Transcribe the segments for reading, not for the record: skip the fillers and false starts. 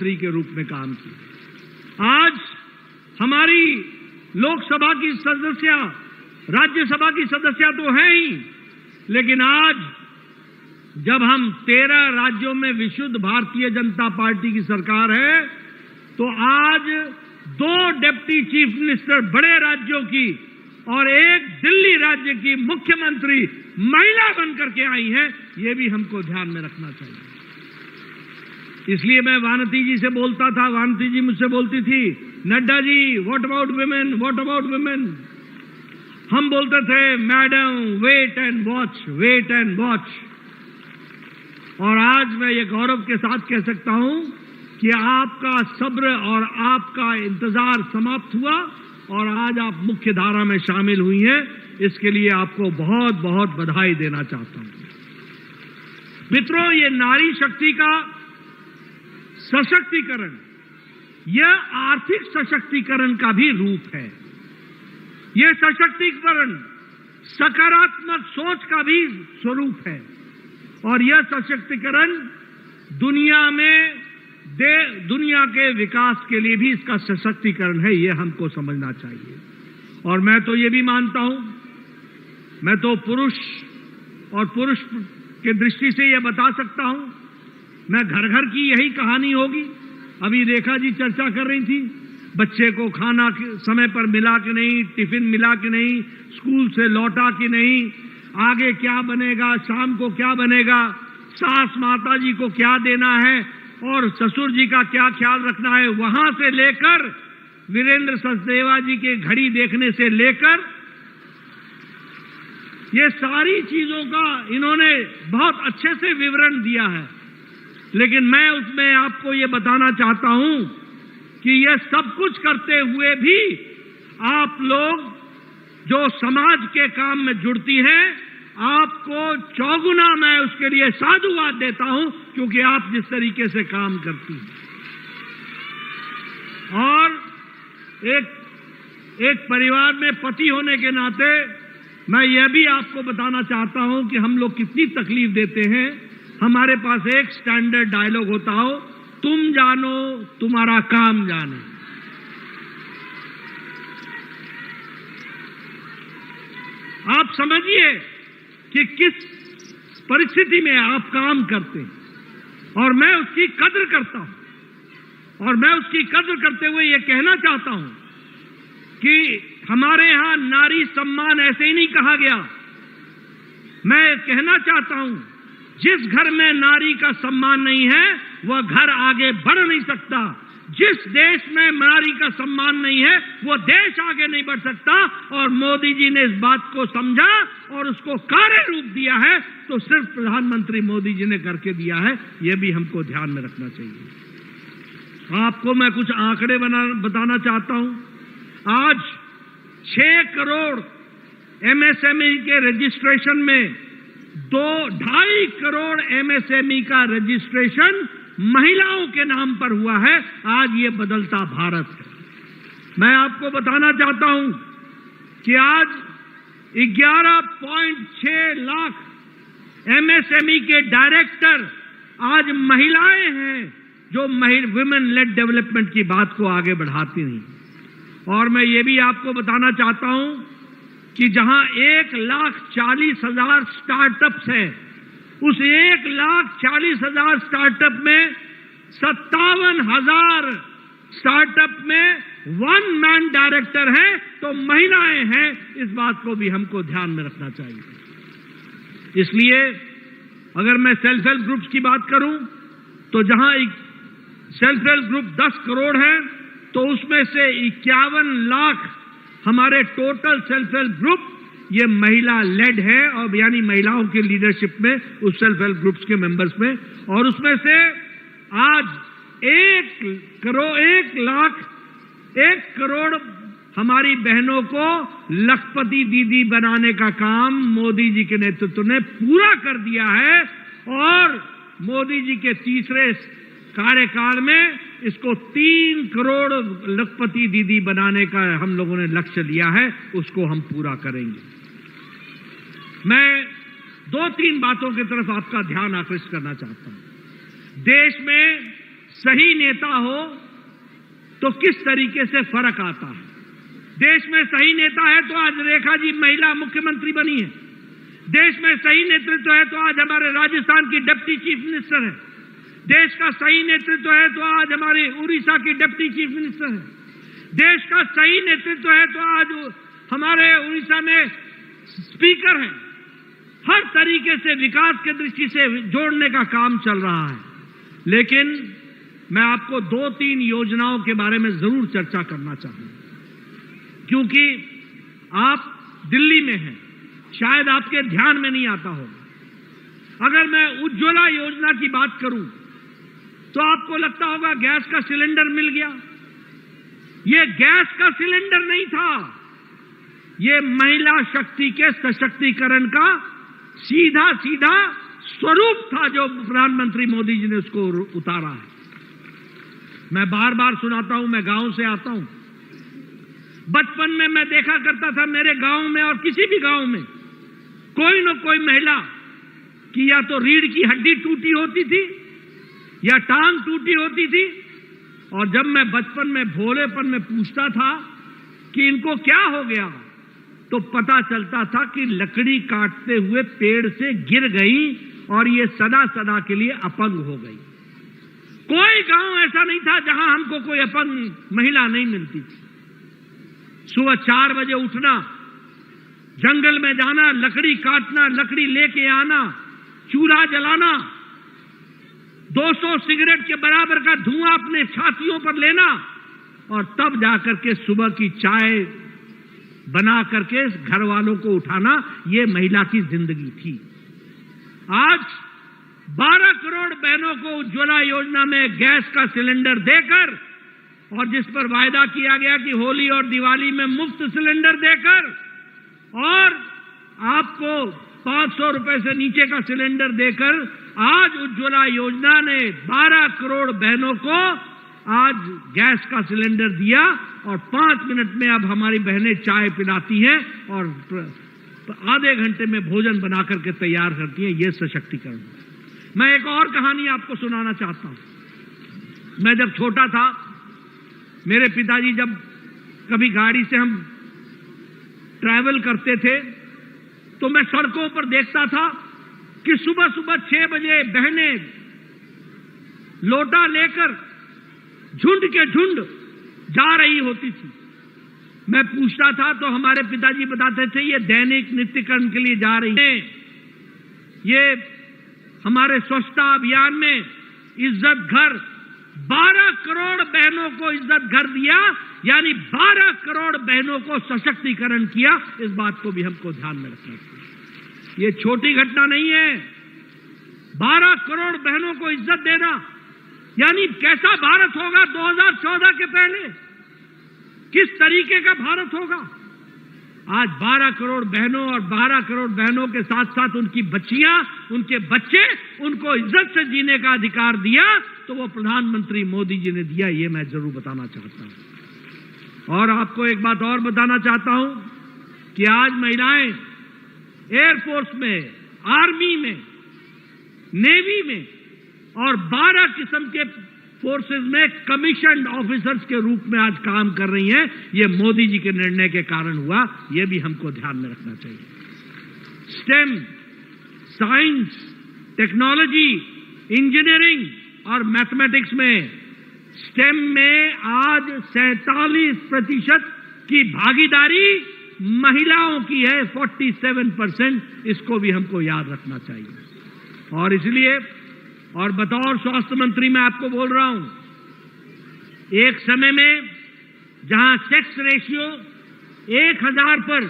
के रूप में काम किया। आज हमारी लोकसभा की सदस्य, राज्यसभा की सदस्य तो है ही, लेकिन आज जब हम 13 राज्यों में विशुद्ध भारतीय जनता पार्टी की सरकार है, तो आज 2 डिप्टी चीफ मिनिस्टर बड़े राज्यों की और एक दिल्ली राज्य की मुख्यमंत्री महिला बनकर के आई हैं, ये भी हमको ध्यान में रखना चाहिए। इसलिए मैं वानती जी से बोलता था, वानती जी मुझसे बोलती थी, Nadda ji what about women, what about women. हम बोलते थे madam wait and watch, wait and watch. और आज मैं ये गौरव के साथ कह सकता हूं कि आपका सब्र और आपका इंतजार समाप्त हुआ और आज आप मुख्य धारा में शामिल हुई हैं। इसके लिए आपको बहुत बहुत बधाई देना चाहता हूं। मित्रों, ये नारी शक्ति का सशक्तिकरण, यह आर्थिक सशक्तिकरण का भी रूप है। यह सशक्तिकरण सकारात्मक सोच का भी स्वरूप है और यह सशक्तिकरण दुनिया के विकास के लिए भी इसका सशक्तिकरण है, यह हमको समझना चाहिए। और मैं तो ये भी मानता हूं, मैं तो पुरुष के दृष्टि से यह बता सकता हूं, मैं घर घर की यही कहानी होगी। अभी रेखा जी चर्चा कर रही थी, बच्चे को खाना समय पर मिला कि नहीं, टिफिन मिला कि नहीं, स्कूल से लौटा कि नहीं, आगे क्या बनेगा, शाम को क्या बनेगा, सास माता जी को क्या देना है और ससुर जी का क्या ख्याल रखना है। वहां से लेकर वीरेंद्र सचदेवा जी के घड़ी देखने से लेकर ये सारी चीजों का इन्होंने बहुत अच्छे से विवरण दिया है। लेकिन मैं उसमें आपको ये बताना चाहता हूं कि यह सब कुछ करते हुए भी आप लोग जो समाज के काम में जुड़ती हैं, आपको चौगुना मैं उसके लिए साधुवाद देता हूं, क्योंकि आप जिस तरीके से काम करती हैं। और एक परिवार में पति होने के नाते मैं यह भी आपको बताना चाहता हूं कि हम लोग कितनी तकलीफ देते हैं। हमारे पास एक स्टैंडर्ड डायलॉग होता हो, तुम जानो तुम्हारा काम जाने। आप समझिए कि किस परिस्थिति में आप काम करते हैं और मैं उसकी कद्र करता हूं। और मैं उसकी कद्र करते हुए यह कहना चाहता हूं कि हमारे यहां नारी सम्मान ऐसे ही नहीं कहा गया। मैं कहना चाहता हूं, जिस घर में नारी का सम्मान नहीं है वह घर आगे बढ़ नहीं सकता। जिस देश में नारी का सम्मान नहीं है वो देश आगे नहीं बढ़ सकता। और मोदी जी ने इस बात को समझा और उसको कार्य रूप दिया है, तो सिर्फ प्रधानमंत्री मोदी जी ने करके दिया है, यह भी हमको ध्यान में रखना चाहिए। आपको मैं कुछ आंकड़े बताना चाहता हूं। आज 6 करोड़ एमएसएमई के रजिस्ट्रेशन में 2.5 करोड़ एमएसएमई का रजिस्ट्रेशन महिलाओं के नाम पर हुआ है। आज ये बदलता भारत है। मैं आपको बताना चाहता हूं कि आज 11.6 लाख एमएसएमई के डायरेक्टर आज महिलाएं हैं, जो वुमेन लेड डेवलपमेंट की बात को आगे बढ़ाती हैं। और मैं ये भी आपको बताना चाहता हूं कि जहां 1,40,000 स्टार्टअप्स हैं, उस 1,40,000 स्टार्टअप में 57,000 स्टार्टअप में 1 मैन डायरेक्टर हैं, तो महिलाएं हैं। इस बात को भी हमको ध्यान में रखना चाहिए। इसलिए अगर मैं सेल्फ हेल्प ग्रुप्स की बात करूं, तो जहां सेल्फ हेल्प ग्रुप 10 करोड़ है, तो उसमें से 51 लाख हमारे टोटल सेल्फ हेल्प ग्रुप ये महिला लेड है, और यानी महिलाओं की लीडरशिप में उस सेल्फ हेल्प ग्रुप्स के मेंबर्स में। और उसमें से आज 1 करोड़ हमारी बहनों को लखपति दीदी बनाने का काम मोदी जी के नेतृत्व ने पूरा कर दिया है। और मोदी जी के तीसरे कार्यकाल में इसको 3 करोड़ लखपति दीदी बनाने का हम लोगों ने लक्ष्य लिया है, उसको हम पूरा करेंगे। मैं 2-3 बातों की तरफ आपका ध्यान आकृष्ट करना चाहता हूं। देश में सही नेता हो तो किस तरीके से फर्क आता है। देश में सही नेता है तो आज रेखा जी महिला मुख्यमंत्री बनी है। देश में सही नेतृत्व है तो आज हमारे राजस्थान की डिप्टी चीफ मिनिस्टर है। देश का सही नेतृत्व है तो आज हमारे उड़ीसा की डिप्टी चीफ मिनिस्टर है। देश का सही नेतृत्व है तो आज हमारे उड़ीसा में स्पीकर हैं। हर तरीके से विकास की दृष्टि से जोड़ने का काम चल रहा है। लेकिन मैं आपको 2-3 योजनाओं के बारे में जरूर चर्चा करना चाहूंगा, क्योंकि आप दिल्ली में हैं, शायद आपके ध्यान में नहीं आता होगा। अगर मैं उज्ज्वला योजना की बात करूं तो आपको लगता होगा गैस का सिलेंडर मिल गया। यह गैस का सिलेंडर नहीं था, यह महिला शक्ति के सशक्तिकरण का सीधा सीधा स्वरूप था जो प्रधानमंत्री मोदी जी ने उसको उतारा है। मैं बार बार सुनाता हूं, मैं गांव से आता हूं। बचपन में मैं देखा करता था मेरे गांव में और किसी भी गांव में कोई न कोई महिला की या तो रीढ़ की हड्डी टूटी होती थी या टांग टूटी होती थी। और जब मैं बचपन में भोलेपन में पूछता था कि इनको क्या हो गया, तो पता चलता था कि लकड़ी काटते हुए पेड़ से गिर गई और ये सदा सदा के लिए अपंग हो गई। कोई गांव ऐसा नहीं था जहां हमको कोई अपंग महिला नहीं मिलती थी। सुबह 4 बजे उठना, जंगल में जाना, लकड़ी काटना, लकड़ी लेके आना, चूल्हा जलाना, 200 सिगरेट के बराबर का धुआं अपने छातियों पर लेना और तब जाकर के सुबह की चाय बना करके घर वालों को उठाना, ये महिला की जिंदगी थी। आज 12 करोड़ बहनों को उज्ज्वला योजना में गैस का सिलेंडर देकर और जिस पर वायदा किया गया कि होली और दिवाली में मुफ्त सिलेंडर देकर और आपको 500 रुपए से नीचे का सिलेंडर देकर आज उज्ज्वला योजना ने 12 करोड़ बहनों को आज गैस का सिलेंडर दिया और 5 मिनट में अब हमारी बहनें चाय पिलाती हैं और आधे घंटे में भोजन बना करके तैयार करती हैं। यह सशक्तिकरण। मैं एक और कहानी आपको सुनाना चाहता हूं। मैं जब छोटा था, मेरे पिताजी जब कभी गाड़ी से हम ट्रैवल करते थे तो मैं सड़कों पर देखता था कि सुबह सुबह 6 बजे बहनें लोटा लेकर झुंड के झुंड जा रही होती थी। मैं पूछता था तो हमारे पिताजी बताते थे ये दैनिक नित्यकरण के लिए जा रही है। ये हमारे स्वच्छता अभियान में इज्जत घर 12 करोड़ बहनों को इज्जत घर दिया, यानी 12 करोड़ बहनों को सशक्तिकरण किया। इस बात को भी हमको ध्यान में रखना चाहिए। ये छोटी घटना नहीं है। 12 करोड़ बहनों को इज्जत देना यानी कैसा भारत होगा 2014 के पहले, किस तरीके का भारत होगा। आज 12 करोड़ बहनों और 12 करोड़ बहनों के साथ साथ उनकी बच्चियां, उनके बच्चे, उनको इज्जत से जीने का अधिकार दिया तो वो प्रधानमंत्री मोदी जी ने दिया। ये मैं जरूर बताना चाहता हूं। और आपको एक बात और बताना चाहता हूं कि आज महिलाएं एयरफोर्स में, आर्मी में, नेवी में और 12 किस्म के फोर्सेस में कमीशन्ड ऑफिसर्स के रूप में आज काम कर रही हैं। ये मोदी जी के निर्णय के कारण हुआ। ये भी हमको ध्यान में रखना चाहिए। स्टेम, साइंस, टेक्नोलॉजी, इंजीनियरिंग और मैथमेटिक्स में, स्टेम में आज 47% की भागीदारी महिलाओं की है, 47%। इसको भी हमको याद रखना चाहिए। और इसलिए और बतौर स्वास्थ्य मंत्री मैं आपको बोल रहा हूं, एक समय में जहां सेक्स रेशियो 1000 पर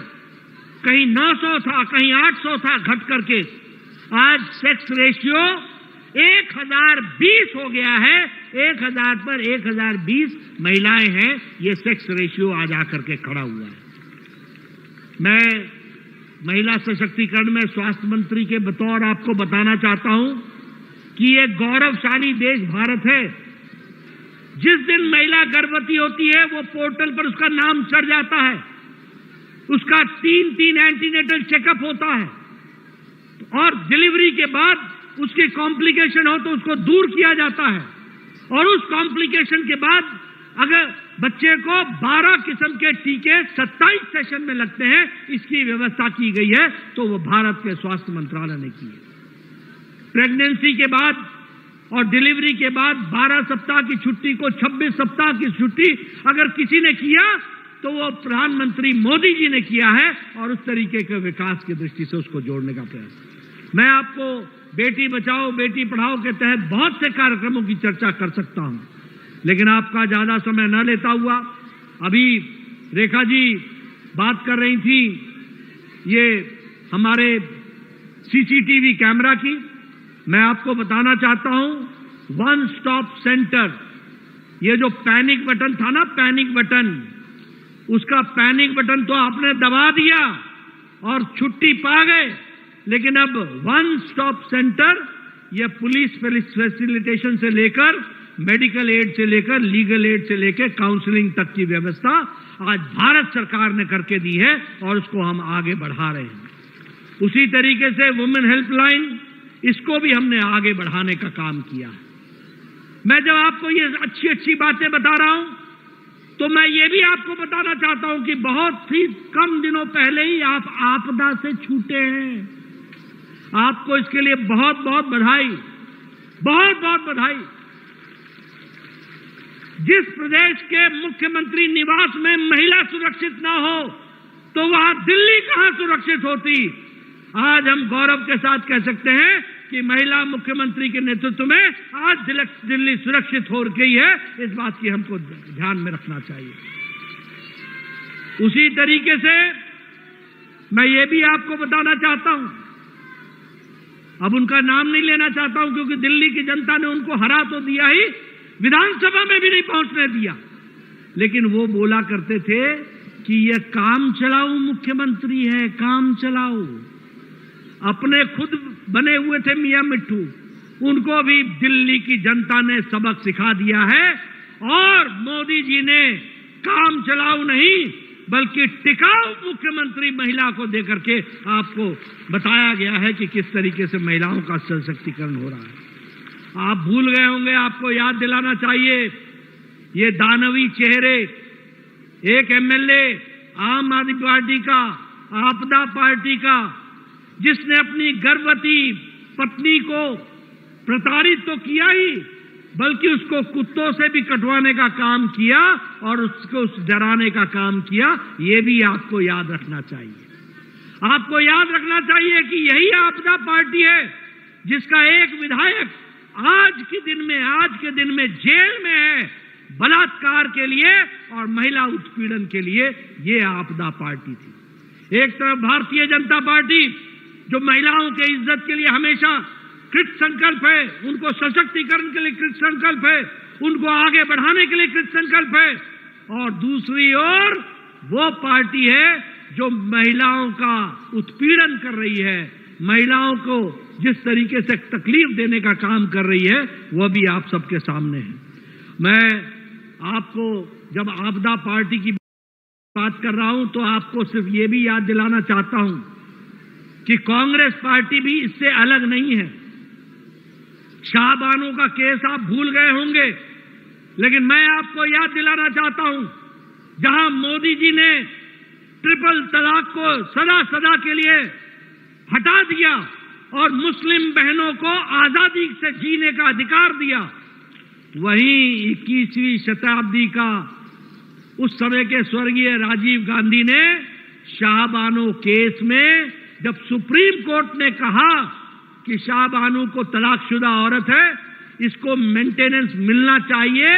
कहीं 900 था, कहीं 800 था, घट करके आज सेक्स रेशियो 1020 हो गया है। 1000 पर 1020 महिलाएं हैं। ये सेक्स रेशियो आज आकर के खड़ा हुआ है। मैं महिला सशक्तिकरण में स्वास्थ्य मंत्री के बतौर आपको बताना चाहता हूं कि एक गौरवशाली देश भारत है। जिस दिन महिला गर्भवती होती है वो पोर्टल पर उसका नाम चढ़ जाता है, उसका 3 एंटीनेटल चेकअप होता है और डिलीवरी के बाद उसके कॉम्प्लिकेशन हो तो उसको दूर किया जाता है। और उस कॉम्प्लिकेशन के बाद अगर बच्चे को 12 किस्म के टीके 27 सेशन में लगते हैं, इसकी व्यवस्था की गई है, तो वो भारत के स्वास्थ्य मंत्रालय ने की है। प्रेगनेंसी के बाद और डिलीवरी के बाद 12 सप्ताह की छुट्टी को 26 सप्ताह की छुट्टी अगर किसी ने किया तो वो प्रधानमंत्री मोदी जी ने किया है, और उस तरीके के विकास की दृष्टि से उसको जोड़ने का प्रयास। मैं आपको बेटी बचाओ बेटी पढ़ाओ के तहत बहुत से कार्यक्रमों की चर्चा कर सकता हूं, लेकिन आपका ज्यादा समय न लेता हुआ, अभी रेखा जी बात कर रही थी ये हमारे सीसीटीवी कैमरा की। मैं आपको बताना चाहता हूं, वन स्टॉप सेंटर, ये जो पैनिक बटन था ना, पैनिक बटन, उसका पैनिक बटन तो आपने दबा दिया और छुट्टी पा गए, लेकिन अब वन स्टॉप सेंटर, यह पुलिस फैसिलिटेशन से लेकर, मेडिकल एड से लेकर, लीगल एड से लेकर काउंसलिंग तक की व्यवस्था आज भारत सरकार ने करके दी है, और उसको हम आगे बढ़ा रहे हैं। उसी तरीके से वुमेन हेल्पलाइन, इसको भी हमने आगे बढ़ाने का काम किया है। मैं जब आपको ये अच्छी अच्छी बातें बता रहा हूं, तो मैं ये भी आपको बताना चाहता हूं कि बहुत ही कम दिनों पहले ही आप आपदा से छूटे हैं। आपको इसके लिए बहुत बहुत बधाई, बहुत बहुत बधाई। जिस प्रदेश के मुख्यमंत्री निवास में महिला सुरक्षित ना हो, तो वहां दिल्ली कहां सुरक्षित होती। आज हम गौरव के साथ कह सकते हैं कि महिला मुख्यमंत्री के नेतृत्व में आज दिल्ली सुरक्षित हो गई है। इस बात की हमको ध्यान में रखना चाहिए। उसी तरीके से मैं ये भी आपको बताना चाहता हूं, अब उनका नाम नहीं लेना चाहता हूं क्योंकि दिल्ली की जनता ने उनको हरा तो दिया ही, विधानसभा में भी नहीं पहुंचने दिया, लेकिन वो बोला करते थे कि ये काम चलाऊ मुख्यमंत्री है, काम चलाऊ। अपने खुद बने हुए थे मियां मिट्ठू, उनको भी दिल्ली की जनता ने सबक सिखा दिया है, और मोदी जी ने काम चलाऊ नहीं बल्कि टिकाऊ मुख्यमंत्री महिला को देकर के आपको बताया गया है कि किस तरीके से महिलाओं का सशक्तिकरण हो रहा है। आप भूल गए होंगे, आपको याद दिलाना चाहिए, ये दानवी चेहरे, एक एमएलए आम आदमी पार्टी का, आपदा पार्टी का, जिसने अपनी गर्भवती पत्नी को प्रताड़ित तो किया ही, बल्कि उसको कुत्तों से भी कटवाने का काम किया और उसको डराने का काम किया। ये भी आपको याद रखना चाहिए। आपको याद रखना चाहिए कि यही आपदा पार्टी है जिसका एक विधायक आज के दिन में जेल में है बलात्कार के लिए और महिला उत्पीड़न के लिए। ये आपदा पार्टी थी। एक तरफ भारतीय जनता पार्टी जो महिलाओं के इज्जत के लिए हमेशा कृत संकल्प है, उनको सशक्तिकरण के लिए कृत संकल्प है, उनको आगे बढ़ाने के लिए कृत संकल्प है, और दूसरी ओर वो पार्टी है जो महिलाओं का उत्पीड़न कर रही है, महिलाओं को जिस तरीके से तकलीफ देने का काम कर रही है, वह भी आप सबके सामने है। मैं आपको जब आपदा पार्टी की बात कर रहा हूं तो आपको सिर्फ ये भी याद दिलाना चाहता हूं कि कांग्रेस पार्टी भी इससे अलग नहीं है। शाहबानो का केस आप भूल गए होंगे, लेकिन मैं आपको याद दिलाना चाहता हूं, जहां मोदी जी ने ट्रिपल तलाक को सदा सदा के लिए हटा दिया और मुस्लिम बहनों को आजादी से जीने का अधिकार दिया, वहीं 21वीं शताब्दी का उस समय के स्वर्गीय राजीव गांधी ने शाहबानो केस में जब सुप्रीम कोर्ट ने कहा कि शाहबानो को तलाकशुदा औरत है, इसको मेंटेनेंस मिलना चाहिए,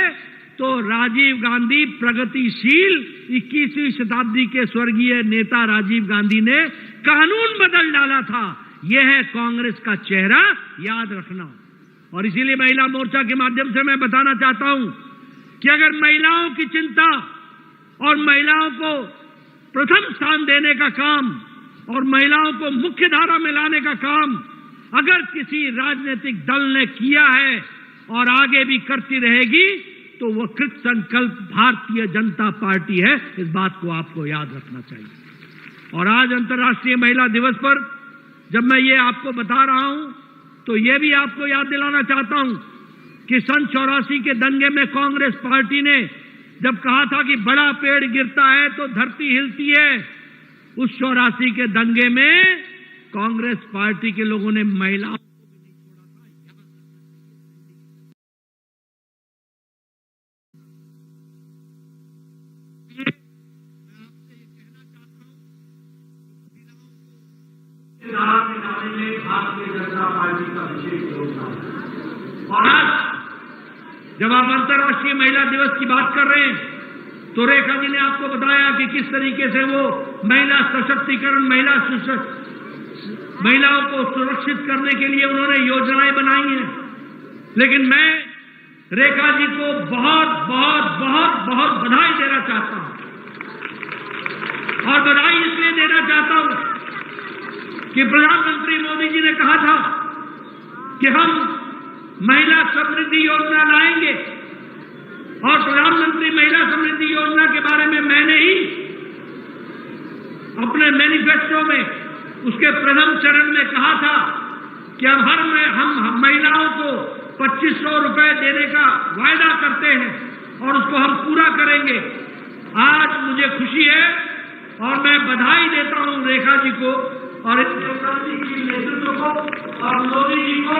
तो राजीव गांधी प्रगतिशील 21वीं शताब्दी के स्वर्गीय नेता राजीव गांधी ने कानून बदल डाला था। यह है कांग्रेस का चेहरा, याद रखना। और इसीलिए महिला मोर्चा के माध्यम से मैं बताना चाहता हूं कि अगर महिलाओं की चिंता और महिलाओं को प्रथम स्थान देने का काम और महिलाओं को मुख्य धारा में लाने का काम अगर किसी राजनीतिक दल ने किया है और आगे भी करती रहेगी, तो वह कृत संकल्प भारतीय जनता पार्टी है। इस बात को आपको याद रखना चाहिए। और आज अंतर्राष्ट्रीय महिला दिवस पर जब मैं ये आपको बता रहा हूं, तो ये भी आपको याद दिलाना चाहता हूं कि सन 84 के दंगे में कांग्रेस पार्टी ने जब कहा था कि बड़ा पेड़ गिरता है तो धरती हिलती है, उस 84 के दंगे में कांग्रेस पार्टी के लोगों ने महिलाओं में भारतीय जनता पार्टी का विशेष योगदान। और आज जब आप अंतर्राष्ट्रीय महिला दिवस की बात कर रहे हैं तो रेखा जी ने आपको बताया कि किस तरीके से वो महिला सशक्तिकरण, महिलाओं को सुरक्षित करने के लिए उन्होंने योजनाएं बनाई हैं। लेकिन मैं रेखा जी को बहुत बहुत बहुत बहुत बधाई देना चाहता हूं, और बधाई इसलिए देना चाहता हूं कि प्रधानमंत्री मोदी जी ने कहा था कि हम महिला समृद्धि योजना लाएंगे, और प्रधानमंत्री महिला समृद्धि योजना के बारे में मैंने ही अपने मैनिफेस्टो में उसके प्रथम चरण में कहा था कि अब हम महिलाओं को 2500 रुपए देने का वायदा करते हैं और उसको हम पूरा करेंगे। आज मुझे खुशी है और मैं बधाई देता हूं रेखा जी को और इस नेतृत्व को और मोदी जी को।